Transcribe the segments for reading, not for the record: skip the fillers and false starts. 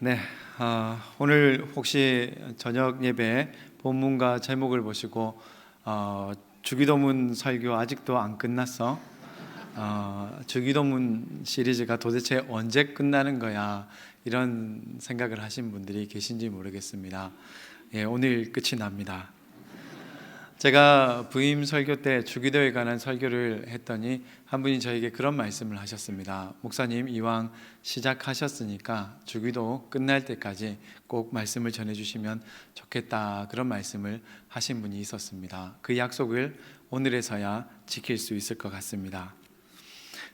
네, 오늘 혹시 저녁 예배 본문과 제목을 보시고 주기도문 설교 아직도 안 끝났어? 주기도문 시리즈가 도대체 언제 끝나는 거야? 이런 생각을 하신 분들이 계신지 모르겠습니다. 예, 오늘 끝이 납니다. 제가 부임 설교 때 주기도에 관한 설교를 했더니 한 분이 저에게 그런 말씀을 하셨습니다. 목사님, 이왕 시작하셨으니까 주기도 끝날 때까지 꼭 말씀을 전해주시면 좋겠다, 그런 말씀을 하신 분이 있었습니다. 그 약속을 오늘에서야 지킬 수 있을 것 같습니다.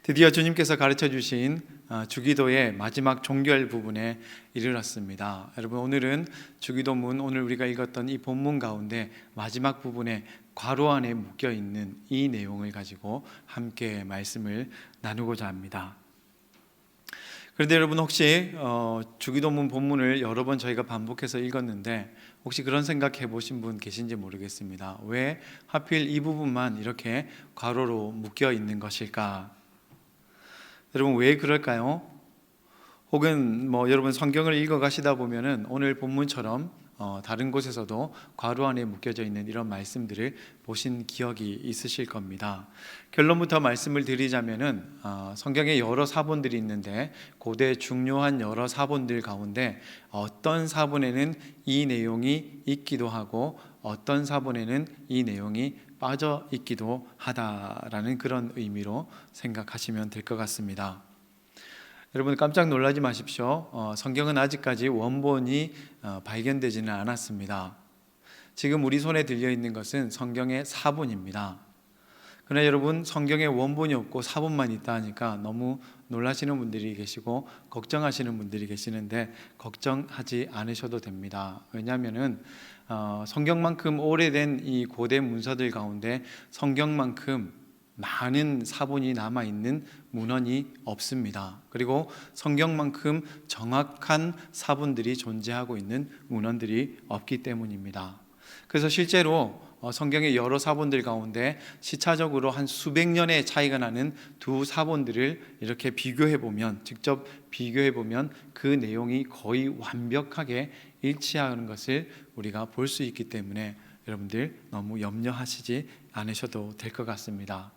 드디어 주님께서 가르쳐 주신 주기도의 마지막 종결 부분에 이르렀습니다. 여러분, 오늘은 주기도문, 오늘 우리가 읽었던 이 본문 가운데 마지막 부분에 괄호 안에 묶여 있는 이 내용을 가지고 함께 말씀을 나누고자 합니다. 그런데 여러분, 혹시 주기도문 본문을 여러 번 저희가 반복해서 읽었는데 혹시 그런 생각해 보신 분 계신지 모르겠습니다. 왜 하필 이 부분만 이렇게 괄호로 묶여 있는 것일까? 여러분, 왜 그럴까요? 혹은 여러분 성경을 읽어 가시다 보면은 오늘 본문처럼 다른 곳에서도 괄호 안에 묶여져 있는 이런 말씀들을 보신 기억이 있으실 겁니다. 결론부터 말씀을 드리자면은 성경에 여러 사본들이 있는데 고대 중요한 여러 사본들 가운데 어떤 사본에는 이 내용이 있기도 하고 어떤 사본에는 이 내용이 빠져 있기도 하다라는 그런 의미로 생각하시면 될 것 같습니다. 여러분, 깜짝 놀라지 마십시오. 성경은 아직까지 원본이 발견되지는 않았습니다. 지금 우리 손에 들려 있는 것은 성경의 사본입니다. 그러나 여러분, 성경에 원본이 없고 사본만 있다 하니까 너무 놀라시는 분들이 계시고 걱정하시는 분들이 계시는데 걱정하지 않으셔도 됩니다. 왜냐하면은 성경만큼 오래된 이 고대 문서들 가운데 성경만큼 많은 사본이 남아있는 문헌이 없습니다. 그리고 성경만큼 정확한 사본들이 존재하고 있는 문헌들이 없기 때문입니다. 그래서 실제로 성경의 여러 사본들 가운데 시차적으로 한 수백 년의 차이가 나는 두 사본들을 이렇게 비교해보면, 직접 비교해보면 그 내용이 거의 완벽하게 일치하는 것을 우리가 볼 수 있기 때문에 여러분들 너무 염려하시지 않으셔도 될 것 같습니다.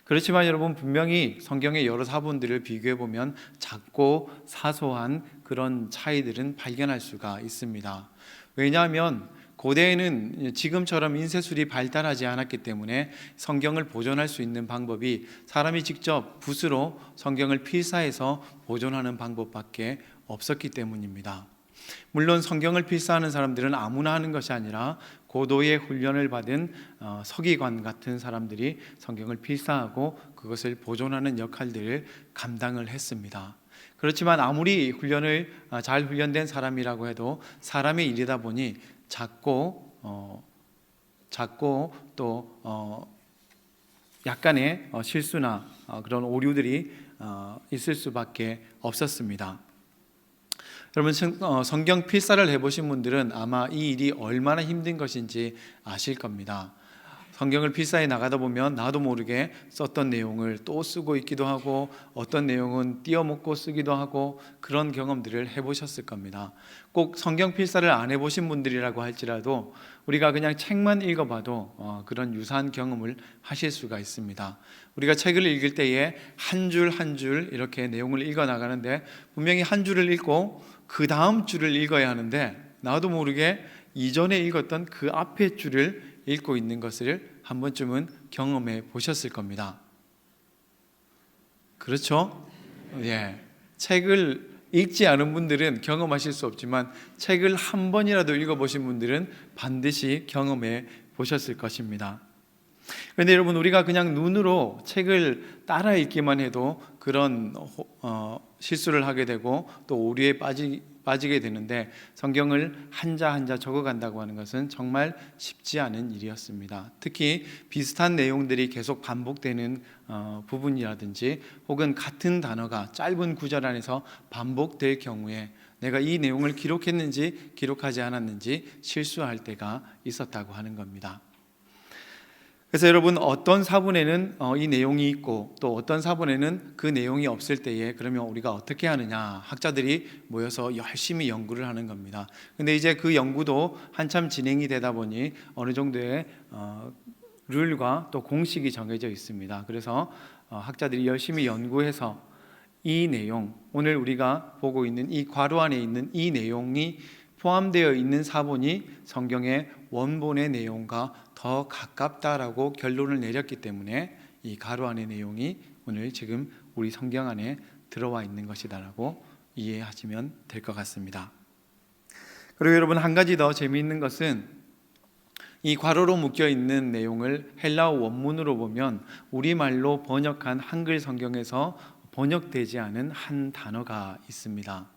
그렇지만 여러분, 분명히 성경의 여러 사본들을 비교해보면 작고 사소한 그런 차이들은 발견할 수가 있습니다. 왜냐하면 고대에는 지금처럼 인쇄술이 발달하지 않았기 때문에 성경을 보존할 수 있는 방법이 사람이 직접 붓으로 성경을 필사해서 보존하는 방법밖에 없었기 때문입니다. 물론 성경을 필사하는 사람들은 아무나 하는 것이 아니라 고도의 훈련을 받은 서기관 같은 사람들이 성경을 필사하고 그것을 보존하는 역할들을 감당을 했습니다. 그렇지만 아무리 잘 훈련된 사람이라고 해도 사람의 일이다 보니 작고 또 약간의 실수나 그런 오류들이 있을 수밖에 없었습니다. 여러분, 성경 필사를 해보신 분들은 아마 이 일이 얼마나 힘든 것인지 아실 겁니다. 성경을 필사해 나가다 보면 나도 모르게 썼던 내용을 또 쓰고 있기도 하고 어떤 내용은 띄어먹고 쓰기도 하고 그런 경험들을 해보셨을 겁니다. 꼭 성경 필사를 안 해보신 분들이라고 할지라도 우리가 그냥 책만 읽어봐도 그런 유사한 경험을 하실 수가 있습니다. 우리가 책을 읽을 때에 한 줄 한 줄 이렇게 내용을 읽어 나가는데 분명히 한 줄을 읽고 그 다음 줄을 읽어야 하는데 나도 모르게 이전에 읽었던 그 앞에 줄을 읽고 있는 것을 한 번쯤은 경험해 보셨을 겁니다. 그렇죠? 예. 책을 읽지 않은 분들은 경험하실 수 없지만 책을 한 번이라도 읽어보신 분들은 반드시 경험해 보셨을 것입니다. 그런데 여러분, 우리가 그냥 눈으로 책을 따라 읽기만 해도 그런 실수를 하게 되고 또 오류에 빠지게 되는데 성경을 한자 한자 적어간다고 하는 것은 정말 쉽지 않은 일이었습니다. 특히 비슷한 내용들이 계속 반복되는 부분이라든지 혹은 같은 단어가 짧은 구절 안에서 반복될 경우에 내가 이 내용을 기록했는지 기록하지 않았는지 실수할 때가 있었다고 하는 겁니다. 그래서 여러분, 어떤 사본에는 이 내용이 있고 또 어떤 사본에는 그 내용이 없을 때에 그러면 우리가 어떻게 하느냐, 학자들이 모여서 열심히 연구를 하는 겁니다. 근데 이제 그 연구도 한참 진행이 되다 보니 어느 정도의 룰과 또 공식이 정해져 있습니다. 그래서 학자들이 열심히 연구해서 이 내용, 오늘 우리가 보고 있는 이 괄호 안에 있는 이 내용이 포함되어 있는 사본이 성경의 원본의 내용과 더 가깝다라고 결론을 내렸기 때문에 이 괄호 안의 내용이 오늘 지금 우리 성경 안에 들어와 있는 것이다라고 이해하시면 될 것 같습니다. 그리고 여러분, 한 가지 더 재미있는 것은 이 괄호로 묶여 있는 내용을 헬라어 원문으로 보면 우리말로 번역한 한글 성경에서 번역되지 않은 한 단어가 있습니다.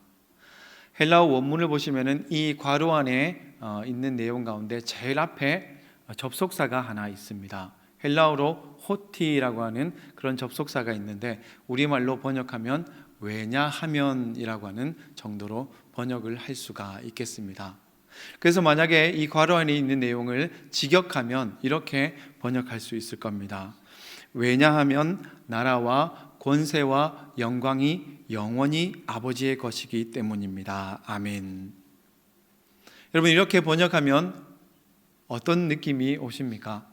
헬라어 원문을 보시면은 이 괄호 안에 있는 내용 가운데 제일 앞에 접속사가 하나 있습니다. 헬라어로 호티라고 하는 그런 접속사가 있는데 우리말로 번역하면 왜냐하면이라고 하는 정도로 번역을 할 수가 있겠습니다. 그래서 만약에 이 괄호 안에 있는 내용을 직역하면 이렇게 번역할 수 있을 겁니다. 왜냐하면 나라와 권세와 영광이 영원히 아버지의 것이기 때문입니다. 아멘. 여러분, 이렇게 번역하면 어떤 느낌이 오십니까?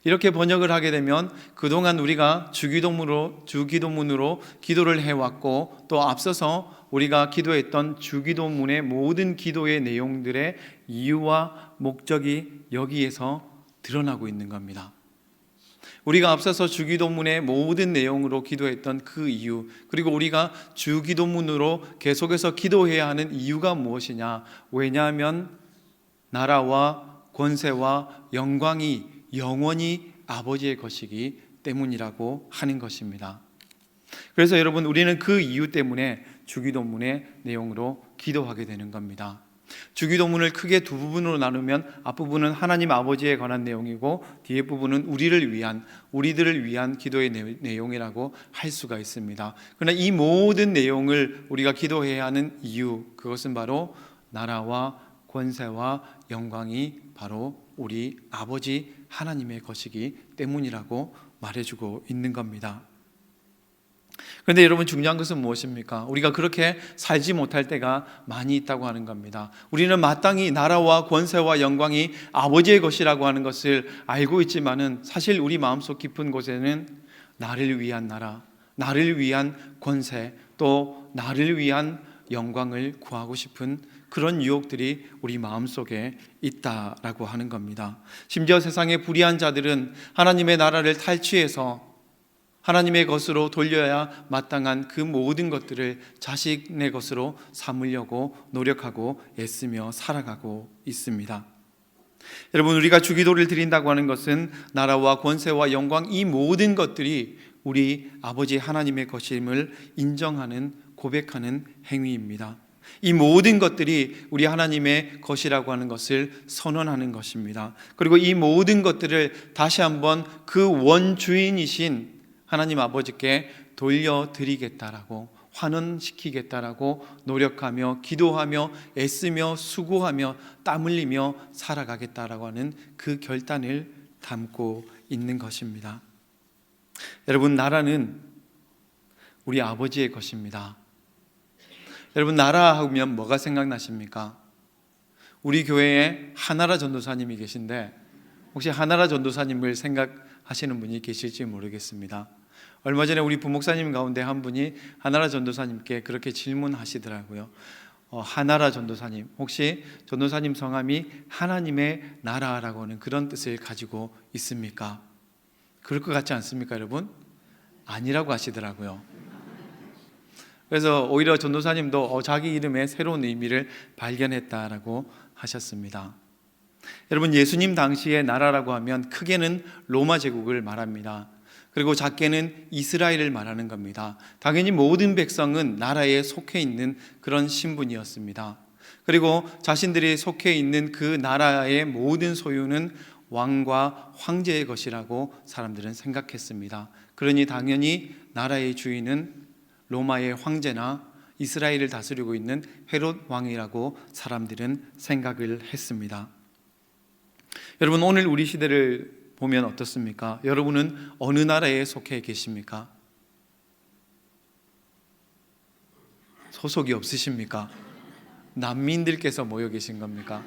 이렇게 번역을 하게 되면 그동안 우리가 주기도문으로 기도를 해왔고 또 앞서서 우리가 기도했던 주기도문의 모든 기도의 내용들의 이유와 목적이 여기에서 드러나고 있는 겁니다. 우리가 앞서서 주기도문의 모든 내용으로 기도했던 그 이유, 그리고 우리가 주기도문으로 계속해서 기도해야 하는 이유가 무엇이냐? 왜냐하면 나라와 권세와 영광이 영원히 아버지의 것이기 때문이라고 하는 것입니다. 그래서 여러분, 우리는 그 이유 때문에 주기도문의 내용으로 기도하게 되는 겁니다. 주기도문을 크게 두 부분으로 나누면 앞부분은 하나님 아버지에 관한 내용이고 뒤에 부분은 우리들을 위한 기도의 내용이라고 할 수가 있습니다. 그러나 이 모든 내용을 우리가 기도해야 하는 이유, 그것은 바로 나라와 권세와 영광이 바로 우리 아버지 하나님의 것이기 때문이라고 말해주고 있는 겁니다. 그런데 여러분, 중요한 것은 무엇입니까? 우리가 그렇게 살지 못할 때가 많이 있다고 하는 겁니다. 우리는 마땅히 나라와 권세와 영광이 아버지의 것이라고 하는 것을 알고 있지만은 사실 우리 마음속 깊은 곳에는 나를 위한 나라, 나를 위한 권세, 또 나를 위한 영광을 구하고 싶은 그런 유혹들이 우리 마음속에 있다라고 하는 겁니다. 심지어 세상의 불의한 자들은 하나님의 나라를 탈취해서 하나님의 것으로 돌려야 마땅한 그 모든 것들을 자신의 것으로 삼으려고 노력하고 애쓰며 살아가고 있습니다. 여러분, 우리가 주기도를 드린다고 하는 것은 나라와 권세와 영광, 이 모든 것들이 우리 아버지 하나님의 것임을 인정하는, 고백하는 행위입니다. 이 모든 것들이 우리 하나님의 것이라고 하는 것을 선언하는 것입니다. 그리고 이 모든 것들을 다시 한번 그 원주인이신 하나님 아버지께 돌려드리겠다라고, 환원시키겠다라고 노력하며 기도하며 애쓰며 수고하며 땀 흘리며 살아가겠다라고 하는 그 결단을 담고 있는 것입니다. 여러분, 나라는 우리 아버지의 것입니다. 여러분, 나라 하면 뭐가 생각나십니까? 우리 교회에 하나라 전도사님이 계신데 혹시 하나라 전도사님을 생각하시는 분이 계실지 모르겠습니다. 얼마 전에 우리 부목사님 가운데 한 분이 하나라 전도사님께 그렇게 질문하시더라고요. 하나라 전도사님, 혹시 전도사님 성함이 하나님의 나라라고 하는 그런 뜻을 가지고 있습니까? 그럴 것 같지 않습니까, 여러분? 아니라고 하시더라고요. 그래서 오히려 전도사님도 자기 이름에 새로운 의미를 발견했다라고 하셨습니다. 여러분, 예수님 당시의 나라라고 하면 크게는 로마 제국을 말합니다. 그리고 작게는 이스라엘을 말하는 겁니다. 당연히 모든 백성은 나라에 속해 있는 그런 신분이었습니다. 그리고 자신들이 속해 있는 그 나라의 모든 소유는 왕과 황제의 것이라고 사람들은 생각했습니다. 그러니 당연히 나라의 주인은 로마의 황제나 이스라엘을 다스리고 있는 헤롯 왕이라고 사람들은 생각을 했습니다. 여러분, 오늘 우리 시대를 보면 어떻습니까? 여러분은 어느 나라에 속해 계십니까? 소속이 없으십니까? 난민들께서 모여 계신 겁니까?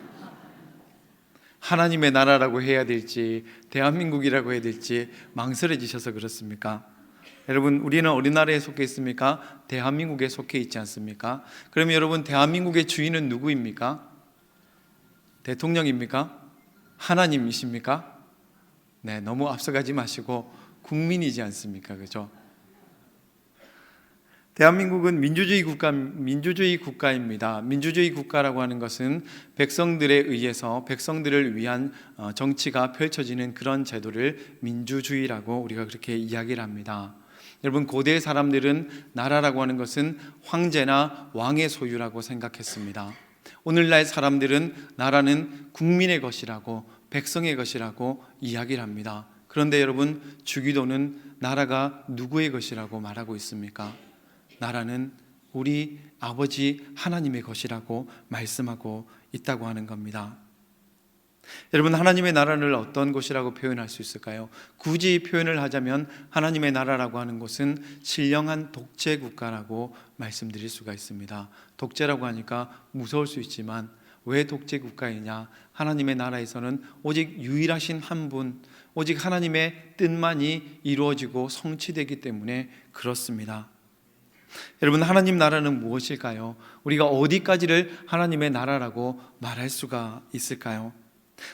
하나님의 나라라고 해야 될지 대한민국이라고 해야 될지 망설여지셔서 그렇습니까? 여러분, 우리는 어느 나라에 속해 있습니까? 대한민국에 속해 있지 않습니까? 그러면 여러분, 대한민국의 주인은 누구입니까? 대통령입니까? 하나님이십니까? 네, 너무 앞서가지 마시고 국민이지 않습니까? 그죠? 대한민국은 민주주의 국가입니다. 민주주의 국가라고 하는 것은 백성들에 의해서 백성들을 위한 정치가 펼쳐지는 그런 제도를 민주주의라고 우리가 그렇게 이야기를 합니다. 여러분, 고대 사람들은 나라라고 하는 것은 황제나 왕의 소유라고 생각했습니다. 오늘날 사람들은 나라는 국민의 것이라고, 백성의 것이라고 이야기를 합니다. 그런데 여러분, 주기도는 나라가 누구의 것이라고 말하고 있습니까? 나라는 우리 아버지 하나님의 것이라고 말씀하고 있다고 하는 겁니다. 여러분, 하나님의 나라를 어떤 곳이라고 표현할 수 있을까요? 굳이 표현을 하자면 하나님의 나라라고 하는 곳은 신령한 독재 국가라고 말씀드릴 수가 있습니다. 독재라고 하니까 무서울 수 있지만 왜 독재 국가이냐? 하나님의 나라에서는 오직 유일하신 한 분, 오직 하나님의 뜻만이 이루어지고 성취되기 때문에 그렇습니다. 여러분, 하나님 나라는 무엇일까요? 우리가 어디까지를 하나님의 나라라고 말할 수가 있을까요?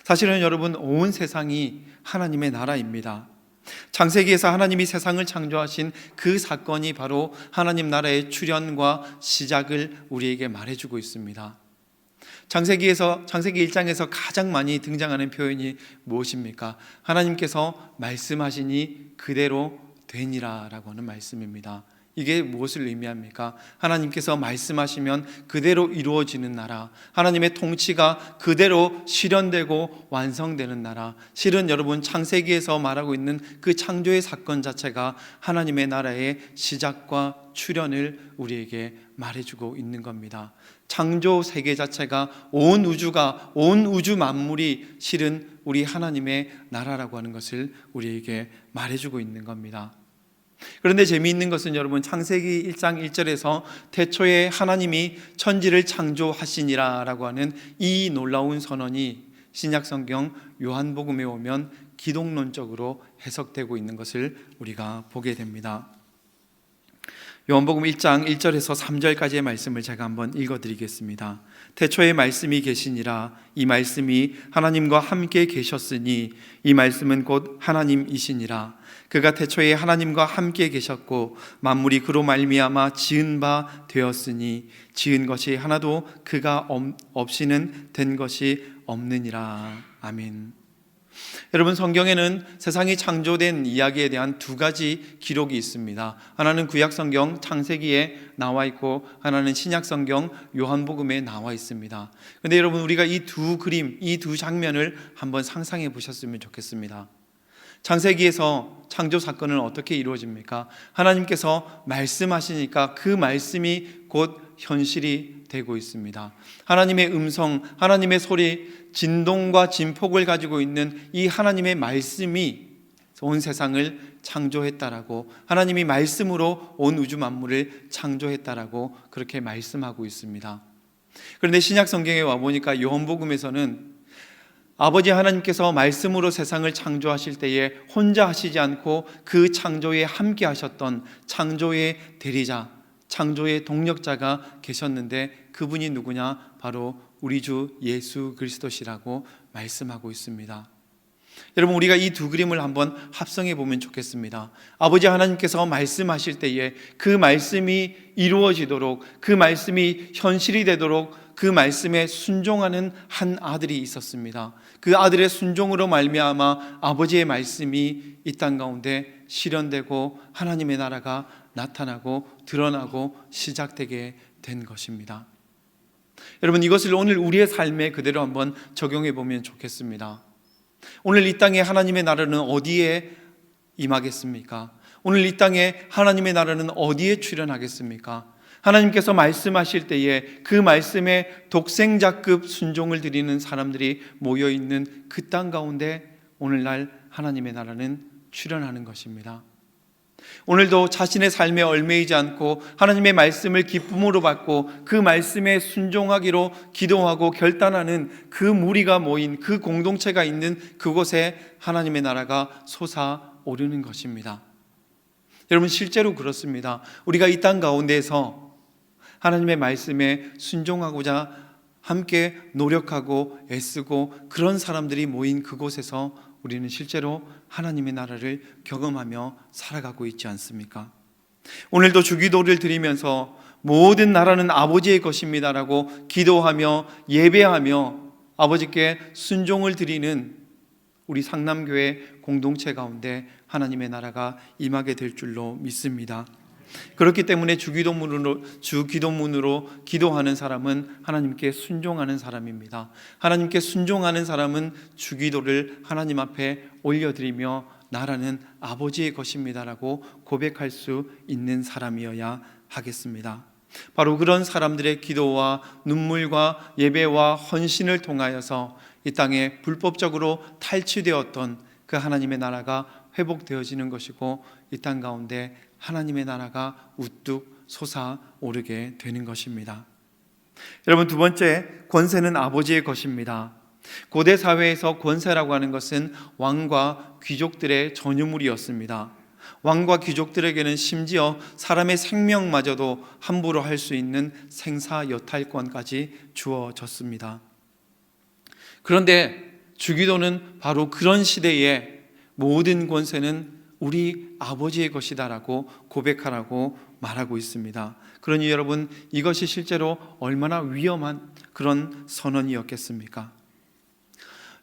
사실은 여러분, 온 세상이 하나님의 나라입니다. 창세기에서 하나님이 세상을 창조하신 그 사건이 바로 하나님 나라의 출현과 시작을 우리에게 말해주고 있습니다. 창세기 1장에서 가장 많이 등장하는 표현이 무엇입니까? 하나님께서 말씀하시니 그대로 되니라 라고 하는 말씀입니다. 이게 무엇을 의미합니까? 하나님께서 말씀하시면 그대로 이루어지는 나라, 하나님의 통치가 그대로 실현되고 완성되는 나라. 실은 여러분, 창세기에서 말하고 있는 그 창조의 사건 자체가 하나님의 나라의 시작과 출현을 우리에게 말해주고 있는 겁니다. 창조 세계 자체가, 온 우주가, 온 우주 만물이 실은 우리 하나님의 나라라고 하는 것을 우리에게 말해주고 있는 겁니다. 그런데 재미있는 것은 여러분, 창세기 1장 1절에서 태초에 하나님이 천지를 창조하시니라 라고 하는 이 놀라운 선언이 신약성경 요한복음에 오면 기독론적으로 해석되고 있는 것을 우리가 보게 됩니다. 요한복음 1장 1절에서 3절까지의 말씀을 제가 한번 읽어드리겠습니다. 태초에 말씀이 계시니라. 이 말씀이 하나님과 함께 계셨으니 이 말씀은 곧 하나님이시니라. 그가 태초에 하나님과 함께 계셨고 만물이 그로 말미암아 지은 바 되었으니 지은 것이 하나도 그가 없이는 된 것이 없느니라. 아멘. 여러분, 성경에는 세상이 창조된 이야기에 대한 두 가지 기록이 있습니다. 하나는 구약성경 창세기에 나와 있고 하나는 신약성경 요한복음에 나와 있습니다. 그런데 여러분, 우리가 이 두 그림, 이 두 장면을 한번 상상해 보셨으면 좋겠습니다. 창세기에서 창조 사건은 어떻게 이루어집니까? 하나님께서 말씀하시니까 그 말씀이 곧 현실이 되고 있습니다. 하나님의 음성, 하나님의 소리, 진동과 진폭을 가지고 있는 이 하나님의 말씀이 온 세상을 창조했다라고, 하나님이 말씀으로 온 우주 만물을 창조했다라고 그렇게 말씀하고 있습니다. 그런데 신약 성경에 와 보니까 요한복음에서는 아버지 하나님께서 말씀으로 세상을 창조하실 때에 혼자 하시지 않고 그 창조에 함께 하셨던 창조의 대리자, 창조의 동력자가 계셨는데 그분이 누구냐? 바로 우리 주 예수 그리스도시라고 말씀하고 있습니다. 여러분, 우리가 이 두 그림을 한번 합성해 보면 좋겠습니다. 아버지 하나님께서 말씀하실 때에 그 말씀이 이루어지도록, 그 말씀이 현실이 되도록 그 말씀에 순종하는 한 아들이 있었습니다. 그 아들의 순종으로 말미암아 아버지의 말씀이 이 땅 가운데 실현되고 하나님의 나라가 나타나고 드러나고 시작되게 된 것입니다. 여러분, 이것을 오늘 우리의 삶에 그대로 한번 적용해 보면 좋겠습니다. 오늘 이 땅에 하나님의 나라는 어디에 임하겠습니까? 오늘 이 땅에 하나님의 나라는 어디에 출현하겠습니까? 하나님께서 말씀하실 때에 그 말씀에 독생자급 순종을 드리는 사람들이 모여있는 그 땅 가운데 오늘날 하나님의 나라는 출현하는 것입니다. 오늘도 자신의 삶에 얽매이지 않고 하나님의 말씀을 기쁨으로 받고 그 말씀에 순종하기로 기도하고 결단하는 그 무리가 모인 그 공동체가 있는 그곳에 하나님의 나라가 솟아오르는 것입니다. 여러분, 실제로 그렇습니다. 우리가 이 땅 가운데에서 하나님의 말씀에 순종하고자 함께 노력하고 애쓰고 그런 사람들이 모인 그곳에서 우리는 실제로 하나님의 나라를 경험하며 살아가고 있지 않습니까? 오늘도 주기도를 드리면서 모든 나라는 아버지의 것입니다라고 기도하며 예배하며 아버지께 순종을 드리는 우리 상남교회 공동체 가운데 하나님의 나라가 임하게 될 줄로 믿습니다. 그렇기 때문에 주기도문으로 기도하는 사람은 하나님께 순종하는 사람입니다. 하나님께 순종하는 사람은 주기도를 하나님 앞에 올려드리며 나라는 아버지의 것입니다라고 고백할 수 있는 사람이어야 하겠습니다. 바로 그런 사람들의 기도와 눈물과 예배와 헌신을 통하여서 이 땅에 불법적으로 탈취되었던 그 하나님의 나라가 회복되어지는 것이고 이 땅 가운데 하나님의 나라가 우뚝 솟아오르게 되는 것입니다. 여러분, 두 번째, 권세는 아버지의 것입니다. 고대 사회에서 권세라고 하는 것은 왕과 귀족들의 전유물이었습니다. 왕과 귀족들에게는 심지어 사람의 생명마저도 함부로 할 수 있는 생사여탈권까지 주어졌습니다. 그런데 주기도는 바로 그런 시대에 모든 권세는 우리 아버지의 것이다라고 고백하라고 말하고 있습니다. 그러니 여러분, 이것이 실제로 얼마나 위험한 그런 선언이었겠습니까?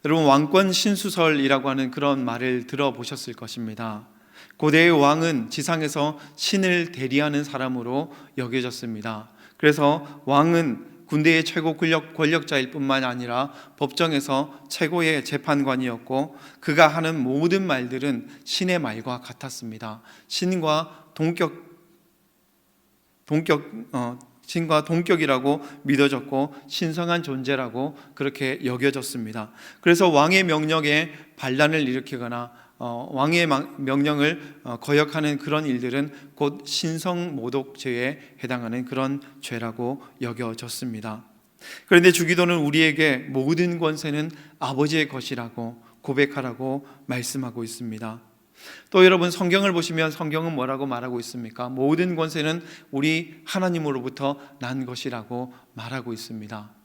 여러분, 왕권 신수설이라고 하는 그런 말을 들어보셨을 것입니다. 고대의 왕은 지상에서 신을 대리하는 사람으로 여겨졌습니다. 그래서 왕은 군대의 최고 권력자일 뿐만 아니라 법정에서 최고의 재판관이었고 그가 하는 모든 말들은 신의 말과 같았습니다. 신과 동격이라고 믿어졌고 신성한 존재라고 그렇게 여겨졌습니다. 그래서 왕의 명령에 반란을 일으키거나 왕의 명령을 거역하는 그런 일들은 곧 신성모독죄에 해당하는 그런 죄라고 여겨졌습니다. 그런데 주기도는 우리에게 모든 권세는 아버지의 것이라고 고백하라고 말씀하고 있습니다. 또 여러분, 성경을 보시면 성경은 뭐라고 말하고 있습니까? 모든 권세는 우리 하나님으로부터 난 것이라고 말하고 있습니다.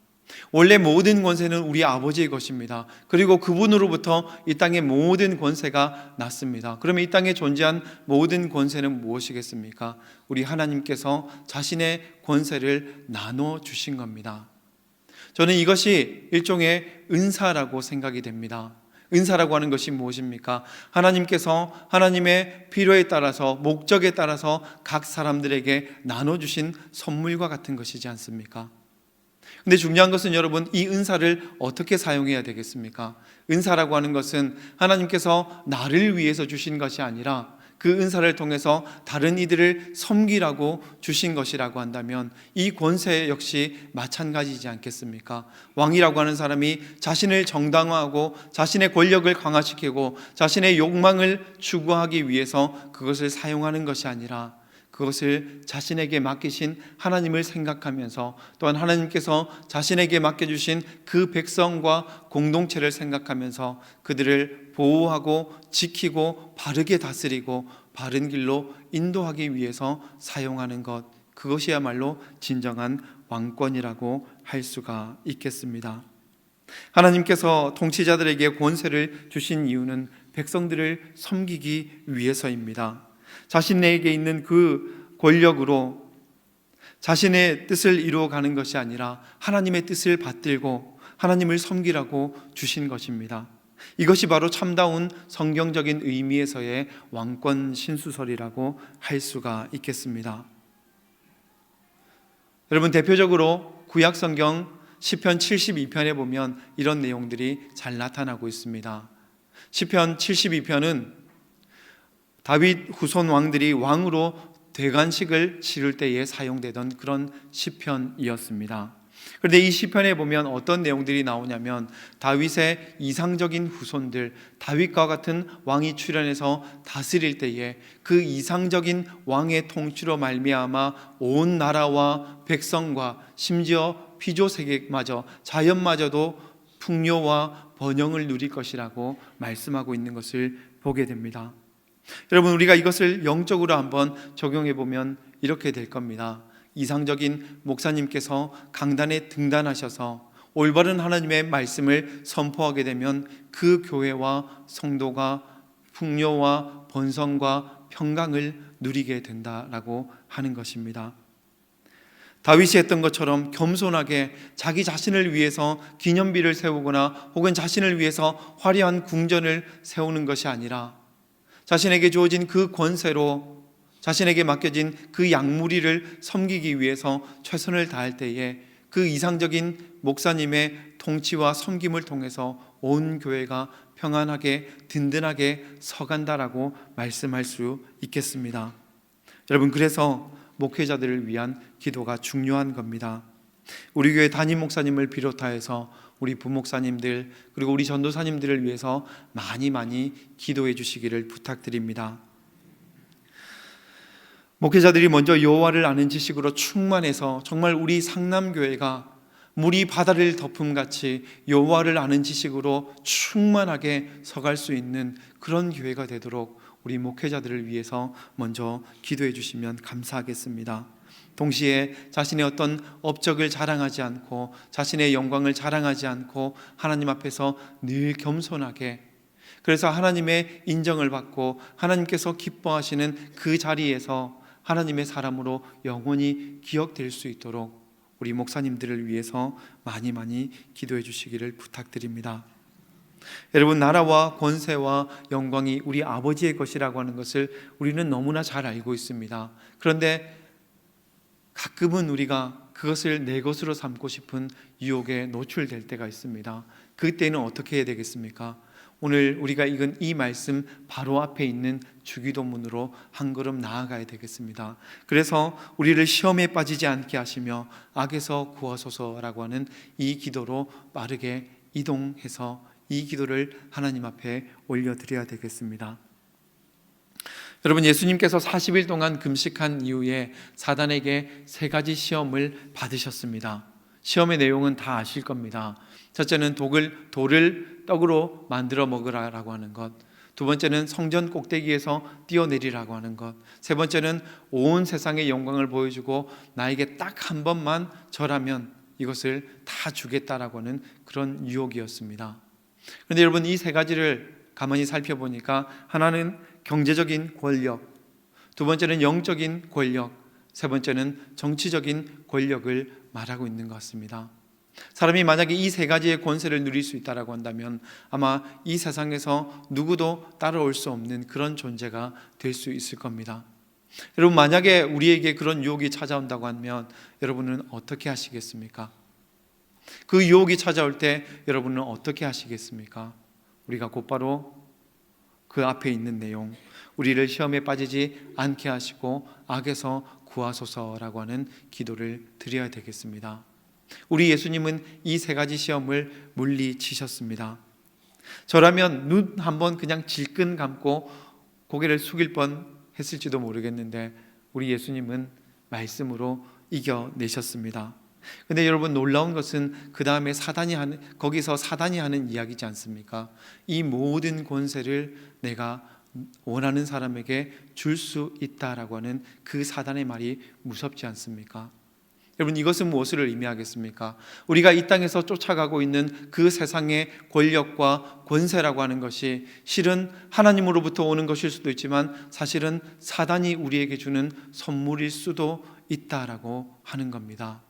원래 모든 권세는 우리 아버지의 것입니다. 그리고 그분으로부터 이 땅의 모든 권세가 났습니다. 그러면 이 땅에 존재한 모든 권세는 무엇이겠습니까? 우리 하나님께서 자신의 권세를 나눠 주신 겁니다. 저는 이것이 일종의 은사라고 생각이 됩니다. 은사라고 하는 것이 무엇입니까? 하나님께서 하나님의 필요에 따라서 목적에 따라서 각 사람들에게 나눠주신 선물과 같은 것이지 않습니까? 근데 중요한 것은 여러분, 이 은사를 어떻게 사용해야 되겠습니까? 은사라고 하는 것은 하나님께서 나를 위해서 주신 것이 아니라 그 은사를 통해서 다른 이들을 섬기라고 주신 것이라고 한다면 이 권세 역시 마찬가지지 않겠습니까? 왕이라고 하는 사람이 자신을 정당화하고 자신의 권력을 강화시키고 자신의 욕망을 추구하기 위해서 그것을 사용하는 것이 아니라 그것을 자신에게 맡기신 하나님을 생각하면서 또한 하나님께서 자신에게 맡겨주신 그 백성과 공동체를 생각하면서 그들을 보호하고 지키고 바르게 다스리고 바른 길로 인도하기 위해서 사용하는 것, 그것이야말로 진정한 왕권이라고 할 수가 있겠습니다. 하나님께서 통치자들에게 권세를 주신 이유는 백성들을 섬기기 위해서입니다. 자신에게 있는 그 권력으로 자신의 뜻을 이루어가는 것이 아니라 하나님의 뜻을 받들고 하나님을 섬기라고 주신 것입니다. 이것이 바로 참다운 성경적인 의미에서의 왕권 신수설이라고 할 수가 있겠습니다. 여러분, 대표적으로 구약 성경 시편 72편에 보면 이런 내용들이 잘 나타나고 있습니다. 시편 72편은 다윗 후손 왕들이 왕으로 대관식을 치를 때에 사용되던 그런 시편이었습니다. 그런데 이 시편에 보면 어떤 내용들이 나오냐면 다윗의 이상적인 후손들, 다윗과 같은 왕이 출현해서 다스릴 때에 그 이상적인 왕의 통치로 말미암아 온 나라와 백성과 심지어 피조 세계마저 자연마저도 풍요와 번영을 누릴 것이라고 말씀하고 있는 것을 보게 됩니다. 여러분, 우리가 이것을 영적으로 한번 적용해 보면 이렇게 될 겁니다. 이상적인 목사님께서 강단에 등단하셔서 올바른 하나님의 말씀을 선포하게 되면 그 교회와 성도가 풍요와 번성과 평강을 누리게 된다라고 하는 것입니다. 다윗이 했던 것처럼 겸손하게 자기 자신을 위해서 기념비를 세우거나 혹은 자신을 위해서 화려한 궁전을 세우는 것이 아니라 자신에게 주어진 그 권세로 자신에게 맡겨진 그 양무리를 섬기기 위해서 최선을 다할 때에 그 이상적인 목사님의 통치와 섬김을 통해서 온 교회가 평안하게 든든하게 서간다라고 말씀할 수 있겠습니다. 여러분, 그래서 목회자들을 위한 기도가 중요한 겁니다. 우리 교회 담임 목사님을 비롯하여서 우리 부목사님들 그리고 우리 전도사님들을 위해서 많이 기도해 주시기를 부탁드립니다. 목회자들이 먼저 여호와를 아는 지식으로 충만해서 정말 우리 상남교회가 물이 바다를 덮음같이 여호와를 아는 지식으로 충만하게 서갈 수 있는 그런 교회가 되도록 우리 목회자들을 위해서 먼저 기도해 주시면 감사하겠습니다. 동시에 자신의 어떤 업적을 자랑하지 않고 자신의 영광을 자랑하지 않고 하나님 앞에서 늘 겸손하게, 그래서 하나님의 인정을 받고 하나님께서 기뻐하시는 그 자리에서 하나님의 사람으로 영원히 기억될 수 있도록 우리 목사님들을 위해서 많이 기도해 주시기를 부탁드립니다. 여러분, 나라와 권세와 영광이 우리 아버지의 것이라고 하는 것을 우리는 너무나 잘 알고 있습니다. 그런데 가끔은 우리가 그것을 내 것으로 삼고 싶은 유혹에 노출될 때가 있습니다. 그때는 어떻게 해야 되겠습니까? 오늘 우리가 읽은 이 말씀 바로 앞에 있는 주기도문으로 한 걸음 나아가야 되겠습니다. 그래서 우리를 시험에 빠지지 않게 하시며 악에서 구하소서라고 하는 이 기도로 빠르게 이동해서 이 기도를 하나님 앞에 올려드려야 되겠습니다. 여러분, 예수님께서 40일 동안 금식한 이후에 사단에게 3가지 시험을 받으셨습니다. 시험의 내용은 다 아실 겁니다. 첫째는 돌을 떡으로 만들어 먹으라고 하는 것, 두 번째는 성전 꼭대기에서 뛰어내리라고 하는 것, 세 번째는 온 세상의 영광을 보여주고 나에게 딱 한 번만 절하면 이것을 다 주겠다라고 하는 그런 유혹이었습니다. 그런데 여러분, 이 3가지를 가만히 살펴보니까 하나는 경제적인 권력, 두 번째는 영적인 권력, 세 번째는 정치적인 권력을 말하고 있는 것 같습니다. 사람이 만약에 이 3가지의 권세를 누릴 수 있다고 한다면 아마 이 세상에서 누구도 따라올 수 없는 그런 존재가 될 수 있을 겁니다. 여러분, 만약에 우리에게 그런 유혹이 찾아온다고 하면 여러분은 어떻게 하시겠습니까? 그 유혹이 찾아올 때 여러분은 어떻게 하시겠습니까? 우리가 곧바로 그 앞에 있는 내용, 우리를 시험에 빠지지 않게 하시고 악에서 구하소서라고 하는 기도를 드려야 되겠습니다. 우리 예수님은 이 3가지 시험을 물리치셨습니다. 저라면 눈 한번 그냥 질끈 감고 고개를 숙일 뻔 했을지도 모르겠는데 우리 예수님은 말씀으로 이겨내셨습니다. 근데 여러분, 놀라운 것은 그 다음에 거기서 사단이 하는 이야기지 않습니까? 이 모든 권세를 내가 원하는 사람에게 줄 수 있다라고 하는 그 사단의 말이 무섭지 않습니까? 여러분, 이것은 무엇을 의미하겠습니까? 우리가 이 땅에서 쫓아가고 있는 그 세상의 권력과 권세라고 하는 것이 실은 하나님으로부터 오는 것일 수도 있지만 사실은 사단이 우리에게 주는 선물일 수도 있다라고 하는 겁니다.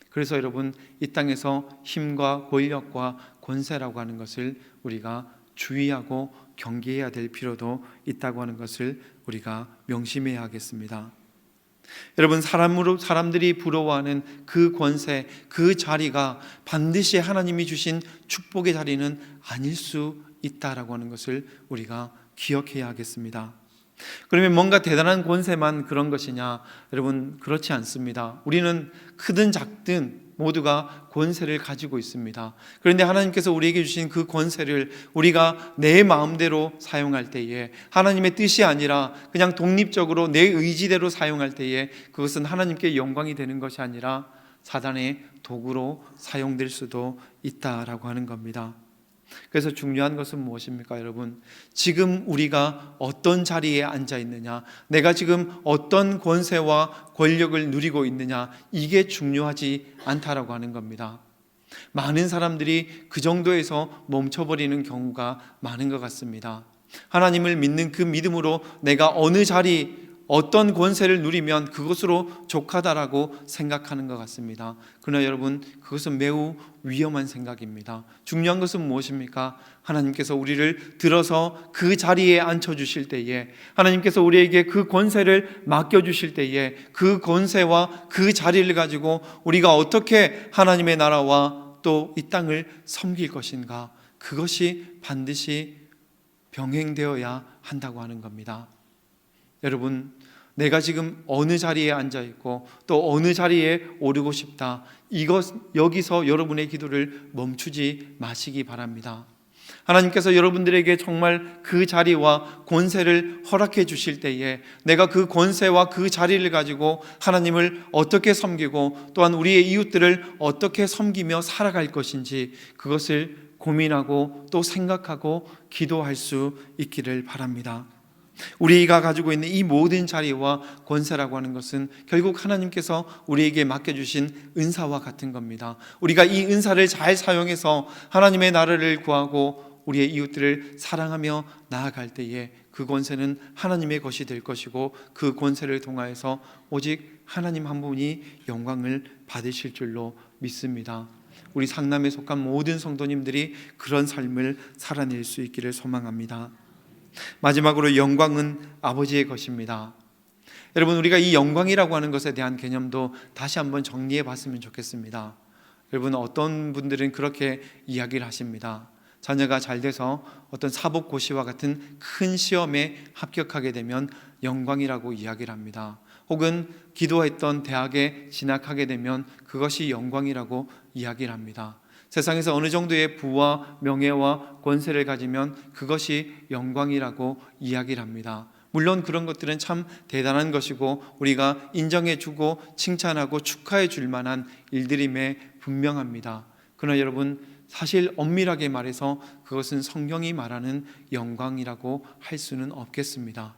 그래서 여러분, 이 땅에서 힘과 권력과 권세라고 하는 것을 우리가 주의하고 경계해야 될 필요도 있다고 하는 것을 우리가 명심해야 하겠습니다. 여러분, 사람들이 부러워하는 그 권세, 그 자리가 반드시 하나님이 주신 축복의 자리는 아닐 수 있다라고 하는 것을 우리가 기억해야 하겠습니다. 그러면 뭔가 대단한 권세만 그런 것이냐? 여러분, 그렇지 않습니다. 우리는 크든 작든 모두가 권세를 가지고 있습니다. 그런데 하나님께서 우리에게 주신 그 권세를 우리가 내 마음대로 사용할 때에, 하나님의 뜻이 아니라 그냥 독립적으로 내 의지대로 사용할 때에 그것은 하나님께 영광이 되는 것이 아니라 사단의 도구로 사용될 수도 있다라고 하는 겁니다. 그래서 중요한 것은 무엇입니까, 여러분? 지금 우리가 어떤 자리에 앉아 있느냐, 내가 지금 어떤 권세와 권력을 누리고 있느냐, 이게 중요하지 않다라고 하는 겁니다. 많은 사람들이 그 정도에서 멈춰버리는 경우가 많은 것 같습니다. 하나님을 믿는 그 믿음으로 내가 어느 자리, 어떤 권세를 누리면 그것으로 족하다라고 생각하는 것 같습니다. 그러나 여러분, 그것은 매우 위험한 생각입니다. 중요한 것은 무엇입니까? 하나님께서 우리를 들어서 그 자리에 앉혀주실 때에, 하나님께서 우리에게 그 권세를 맡겨주실 때에 그 권세와 그 자리를 가지고 우리가 어떻게 하나님의 나라와 또 이 땅을 섬길 것인가, 그것이 반드시 병행되어야 한다고 하는 겁니다. 여러분, 내가 지금 어느 자리에 앉아 있고 또 어느 자리에 오르고 싶다, 여기서 여러분의 기도를 멈추지 마시기 바랍니다. 하나님께서 여러분들에게 정말 그 자리와 권세를 허락해 주실 때에 내가 그 권세와 그 자리를 가지고 하나님을 어떻게 섬기고 또한 우리의 이웃들을 어떻게 섬기며 살아갈 것인지, 그것을 고민하고 또 생각하고 기도할 수 있기를 바랍니다. 우리가 가지고 있는 이 모든 자리와 권세라고 하는 것은 결국 하나님께서 우리에게 맡겨주신 은사와 같은 겁니다. 우리가 이 은사를 잘 사용해서 하나님의 나라를 구하고 우리의 이웃들을 사랑하며 나아갈 때에 그 권세는 하나님의 것이 될 것이고, 그 권세를 통하여서 오직 하나님 한 분이 영광을 받으실 줄로 믿습니다. 우리 상남에 속한 모든 성도님들이 그런 삶을 살아낼 수 있기를 소망합니다. 마지막으로, 영광은 아버지의 것입니다. 여러분, 우리가 이 영광이라고 하는 것에 대한 개념도 다시 한번 정리해 봤으면 좋겠습니다. 여러분, 어떤 분들은 그렇게 이야기를 하십니다. 자녀가 잘 돼서 어떤 사법고시와 같은 큰 시험에 합격하게 되면 영광이라고 이야기를 합니다. 혹은 기도했던 대학에 진학하게 되면 그것이 영광이라고 이야기를 합니다. 세상에서 어느 정도의 부와 명예와 권세를 가지면 그것이 영광이라고 이야기를 합니다. 물론 그런 것들은 참 대단한 것이고 우리가 인정해주고 칭찬하고 축하해 줄 만한 일들임에 분명합니다. 그러나 여러분, 사실 엄밀하게 말해서 그것은 성경이 말하는 영광이라고 할 수는 없겠습니다.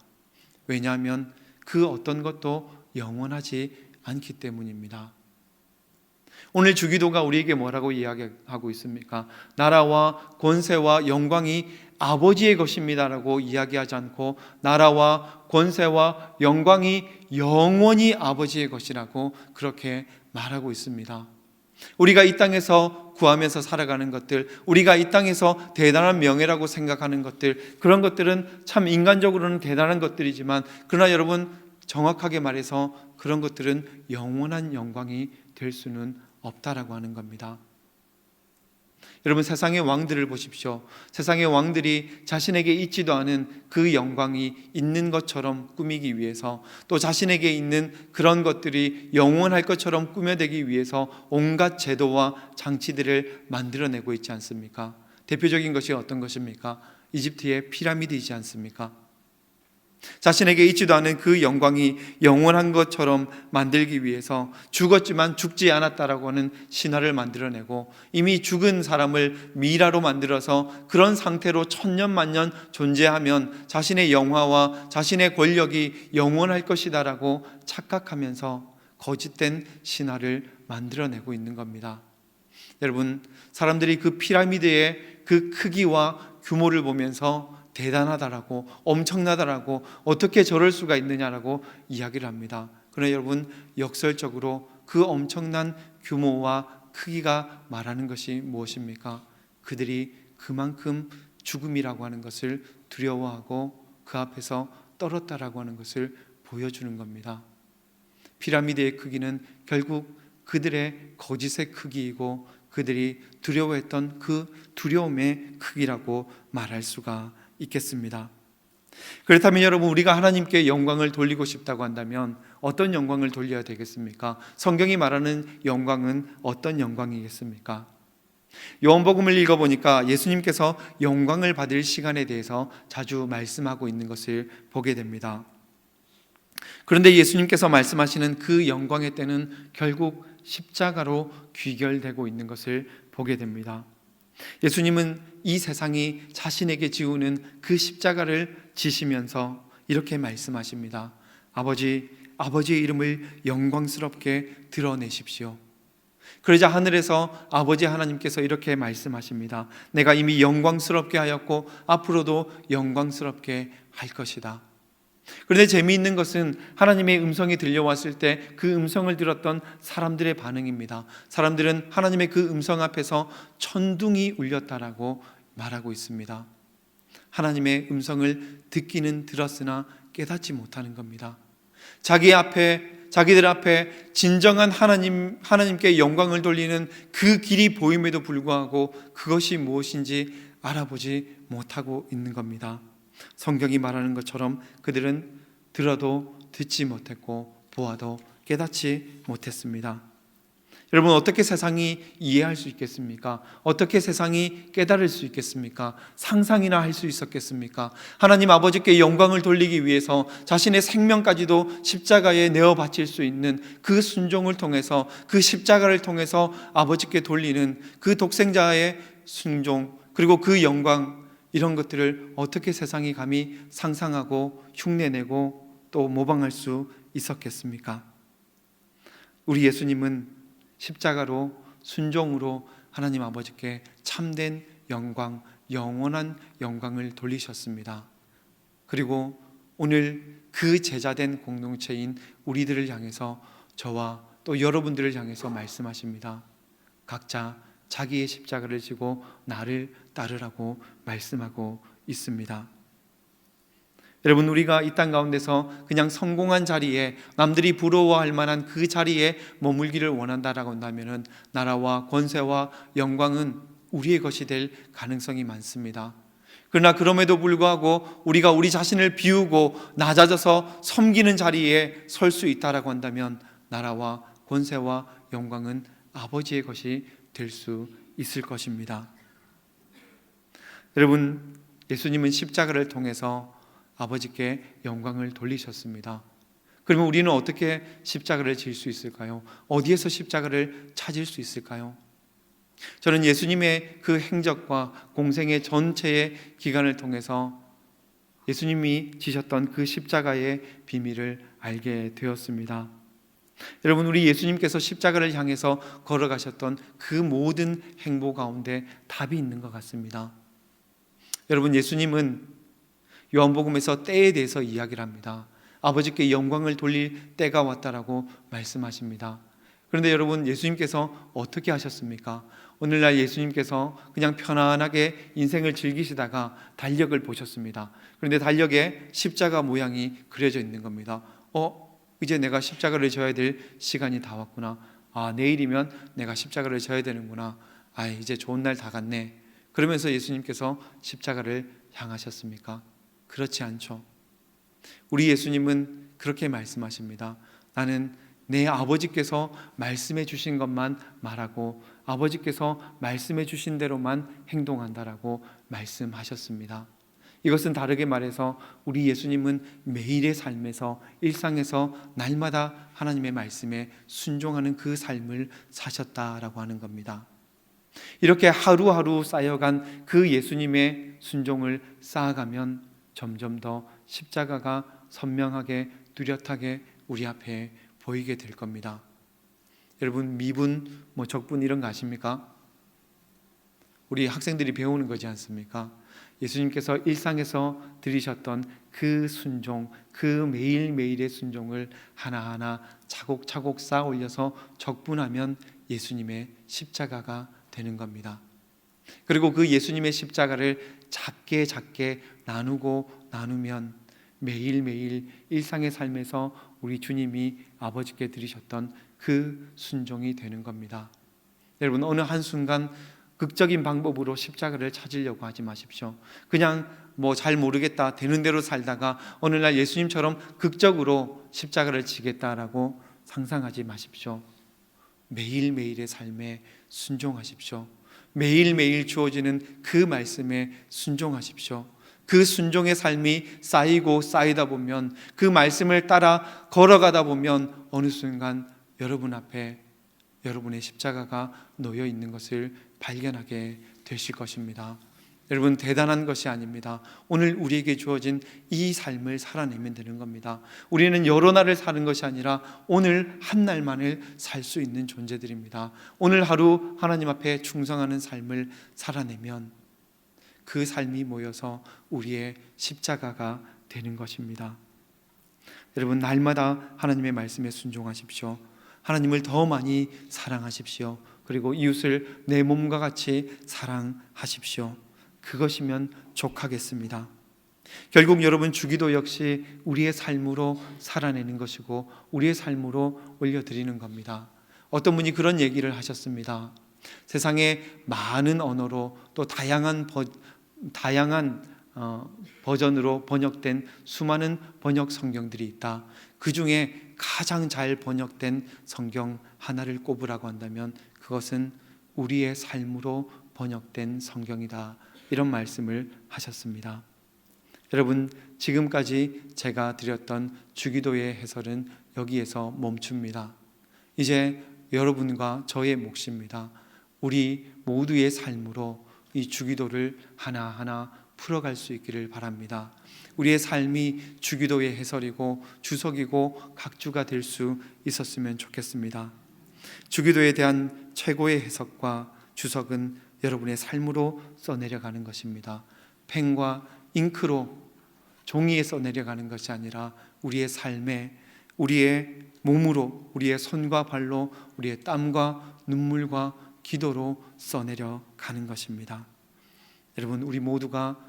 왜냐하면 그 어떤 것도 영원하지 않기 때문입니다. 오늘 주기도가 우리에게 뭐라고 이야기하고 있습니까? 나라와 권세와 영광이 아버지의 것입니다라고 이야기하지 않고 나라와 권세와 영광이 영원히 아버지의 것이라고 그렇게 말하고 있습니다. 우리가 이 땅에서 구하면서 살아가는 것들, 우리가 이 땅에서 대단한 명예라고 생각하는 것들, 그런 것들은 참 인간적으로는 대단한 것들이지만, 그러나 여러분, 정확하게 말해서 그런 것들은 영원한 영광이 될 수는 없다라고 하는 겁니다. 여러분, 세상의 왕들을 보십시오. 세상의 왕들이 자신에게 있지도 않은 그 영광이 있는 것처럼 꾸미기 위해서, 또 자신에게 있는 그런 것들이 영원할 것처럼 꾸며대기 위해서 온갖 제도와 장치들을 만들어내고 있지 않습니까? 대표적인 것이 어떤 것입니까? 이집트의 피라미드이지 않습니까? 자신에게 있지도 않은 그 영광이 영원한 것처럼 만들기 위해서 죽었지만 죽지 않았다라고 하는 신화를 만들어내고, 이미 죽은 사람을 미라로 만들어서 그런 상태로 천년만년 존재하면 자신의 영화와 자신의 권력이 영원할 것이다라고 착각하면서 거짓된 신화를 만들어내고 있는 겁니다. 여러분, 사람들이 그 피라미드의 그 크기와 규모를 보면서 대단하다라고, 엄청나다라고, 어떻게 저럴 수가 있느냐라고 이야기를 합니다. 그러나 여러분, 역설적으로 그 엄청난 규모와 크기가 말하는 것이 무엇입니까? 그들이 그만큼 죽음이라고 하는 것을 두려워하고 그 앞에서 떨었다라고 하는 것을 보여주는 겁니다. 피라미드의 크기는 결국 그들의 거짓의 크기이고 그들이 두려워했던 그 두려움의 크기라고 말할 수가 있겠습니다. 그렇다면 여러분, 우리가 하나님께 영광을 돌리고 싶다고 한다면 어떤 영광을 돌려야 되겠습니까? 성경이 말하는 영광은 어떤 영광이겠습니까? 요한복음을 읽어보니까 예수님께서 영광을 받을 시간에 대해서 자주 말씀하고 있는 것을 보게 됩니다. 그런데 예수님께서 말씀하시는 그 영광의 때는 결국 십자가로 귀결되고 있는 것을 보게 됩니다. 예수님은 이 세상이 자신에게 지우는 그 십자가를 지시면서 이렇게 말씀하십니다. 아버지의 이름을 영광스럽게 드러내십시오. 그러자 하늘에서 아버지 하나님께서 이렇게 말씀하십니다. 내가 이미 영광스럽게 하였고 앞으로도 영광스럽게 할 것이다. 그런데 재미있는 것은 하나님의 음성이 들려왔을 때 그 음성을 들었던 사람들의 반응입니다. 사람들은 하나님의 그 음성 앞에서 천둥이 울렸다라고 말하고 있습니다. 하나님의 음성을 듣기는 들었으나 깨닫지 못하는 겁니다. 자기들 앞에 진정한 하나님께 영광을 돌리는 그 길이 보임에도 불구하고 그것이 무엇인지 알아보지 못하고 있는 겁니다. 성경이 말하는 것처럼 그들은 들어도 듣지 못했고 보아도 깨닫지 못했습니다. 여러분, 어떻게 세상이 이해할 수 있겠습니까? 어떻게 세상이 깨달을 수 있겠습니까? 상상이나 할 수 있었겠습니까? 하나님 아버지께 영광을 돌리기 위해서 자신의 생명까지도 십자가에 내어 바칠 수 있는 그 순종을 통해서, 그 십자가를 통해서 아버지께 돌리는 그 독생자의 순종, 그리고 그 영광, 이런 것들을 어떻게 세상이 감히 상상하고 흉내내고 또 모방할 수 있었겠습니까? 우리 예수님은 십자가로 순종으로 하나님 아버지께 참된 영광, 영원한 영광을 돌리셨습니다. 그리고 오늘 그 제자된 공동체인 우리들을 향해서, 저와 또 여러분들을 향해서 말씀하십니다. 각자 자기의 십자가를 지고 나를 따르라고 말씀하고 있습니다. 여러분, 우리가 이 땅 가운데서 그냥 성공한 자리에, 남들이 부러워할 만한 그 자리에 머물기를 원한다라고 한다면 나라와 권세와 영광은 우리의 것이 될 가능성이 많습니다. 그러나 그럼에도 불구하고 우리가 우리 자신을 비우고 낮아져서 섬기는 자리에 설 수 있다라고 한다면 나라와 권세와 영광은 아버지의 것이 될 수 있을 것입니다. 여러분, 예수님은 십자가를 통해서 아버지께 영광을 돌리셨습니다. 그러면 우리는 어떻게 십자가를 질 수 있을까요? 어디에서 십자가를 찾을 수 있을까요? 저는 예수님의 그 행적과 공생의 전체의 기간을 통해서 예수님이 지셨던 그 십자가의 비밀을 알게 되었습니다. 여러분, 우리 예수님께서 십자가를 향해서 걸어가셨던 그 모든 행보 가운데 답이 있는 것 같습니다. 여러분, 예수님은 요한복음에서 때에 대해서 이야기를 합니다. 아버지께 영광을 돌릴 때가 왔다라고 말씀하십니다. 그런데 여러분, 예수님께서 어떻게 하셨습니까? 오늘날 예수님께서 그냥 편안하게 인생을 즐기시다가 달력을 보셨습니다. 그런데 달력에 십자가 모양이 그려져 있는 겁니다. 이제 내가 십자가를 져야 될 시간이 다 왔구나. 내일이면 내가 십자가를 져야 되는구나. 이제 좋은 날 다 갔네. 그러면서 예수님께서 십자가를 향하셨습니까? 그렇지 않죠. 우리 예수님은 그렇게 말씀하십니다. 나는 내 아버지께서 말씀해 주신 것만 말하고 아버지께서 말씀해 주신 대로만 행동한다라고 말씀하셨습니다. 이것은 다르게 말해서 우리 예수님은 매일의 삶에서, 일상에서 날마다 하나님의 말씀에 순종하는 그 삶을 사셨다라고 하는 겁니다. 이렇게 하루하루 쌓여간 그 예수님의 순종을 쌓아가면 점점 더 십자가가 선명하게 뚜렷하게 우리 앞에 보이게 될 겁니다. 여러분, 미분, 적분 이런 거 아십니까? 우리 학생들이 배우는 거지 않습니까? 예수님께서 일상에서 들이셨던 그 순종, 그 매일매일의 순종을 하나하나 차곡차곡 쌓아 올려서 적분하면 예수님의 십자가가 되는 겁니다. 그리고 그 예수님의 십자가를 작게 나누면 매일매일 일상의 삶에서 우리 주님이 아버지께 드리셨던 그 순종이 되는 겁니다. 여러분, 어느 한순간 극적인 방법으로 십자가를 찾으려고 하지 마십시오. 그냥 뭐 잘 모르겠다, 되는 대로 살다가 어느 날 예수님처럼 극적으로 십자가를 지겠다라고 상상하지 마십시오. 매일매일의 삶에 순종하십시오. 매일매일 주어지는 그 말씀에 순종하십시오. 그 순종의 삶이 쌓이고 쌓이다 보면, 그 말씀을 따라 걸어가다 보면 어느 순간 여러분 앞에 여러분의 십자가가 놓여 있는 것을 발견하게 되실 것입니다. 여러분, 대단한 것이 아닙니다. 오늘 우리에게 주어진 이 삶을 살아내면 되는 겁니다. 우리는 여러 날을 사는 것이 아니라 오늘 한 날만을 살 수 있는 존재들입니다. 오늘 하루 하나님 앞에 충성하는 삶을 살아내면 그 삶이 모여서 우리의 십자가가 되는 것입니다. 여러분, 날마다 하나님의 말씀에 순종하십시오. 하나님을 더 많이 사랑하십시오. 그리고 이웃을 내 몸과 같이 사랑하십시오. 그것이면 족하겠습니다. 결국 여러분, 주기도 역시 우리의 삶으로 살아내는 것이고 우리의 삶으로 올려드리는 겁니다. 어떤 분이 그런 얘기를 하셨습니다. 세상에 많은 언어로 또 다양한 버전으로 번역된 수많은 번역 성경들이 있다. 그 중에 가장 잘 번역된 성경 하나를 꼽으라고 한다면 그것은 우리의 삶으로 번역된 성경이다. 이런 말씀을 하셨습니다. 여러분, 지금까지 제가 드렸던 주기도의 해설은 여기에서 멈춥니다. 이제 여러분과 저의 몫입니다. 우리 모두의 삶으로 이 주기도를 하나하나 풀어갈 수 있기를 바랍니다. 우리의 삶이 주기도의 해설이고 주석이고 각주가 될 수 있었으면 좋겠습니다. 주기도에 대한 최고의 해석과 주석은 여러분의 삶으로 써내려가는 것입니다. 펜과 잉크로 종이에 써내려가는 것이 아니라 우리의 삶에, 우리의 몸으로, 우리의 손과 발로, 우리의 땀과 눈물과 기도로 써내려가는 것입니다. 여러분, 우리 모두가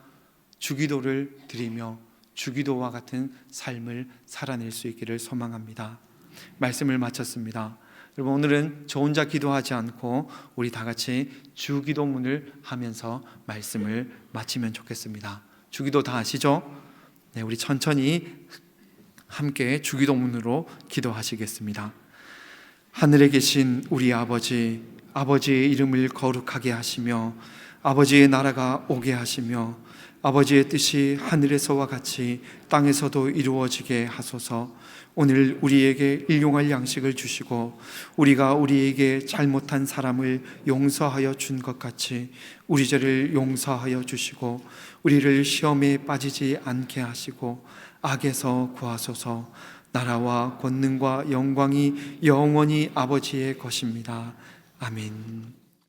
주기도를 드리며 주기도와 같은 삶을 살아낼 수 있기를 소망합니다. 말씀을 마쳤습니다. 여러분, 오늘은 저 혼자 기도하지 않고 우리 다 같이 주기도문을 하면서 말씀을 마치면 좋겠습니다. 주기도 다 아시죠? 네, 우리 천천히 함께 주기도문으로 기도하시겠습니다. 하늘에 계신 우리 아버지, 아버지의 이름을 거룩하게 하시며 아버지의 나라가 오게 하시며 아버지의 뜻이 하늘에서와 같이 땅에서도 이루어지게 하소서. 오늘 우리에게 일용할 양식을 주시고 우리가 우리에게 잘못한 사람을 용서하여 준 것 같이 우리 죄를 용서하여 주시고 우리를 시험에 빠지지 않게 하시고 악에서 구하소서. 나라와 권능과 영광이 영원히 아버지의 것입니다. 아멘.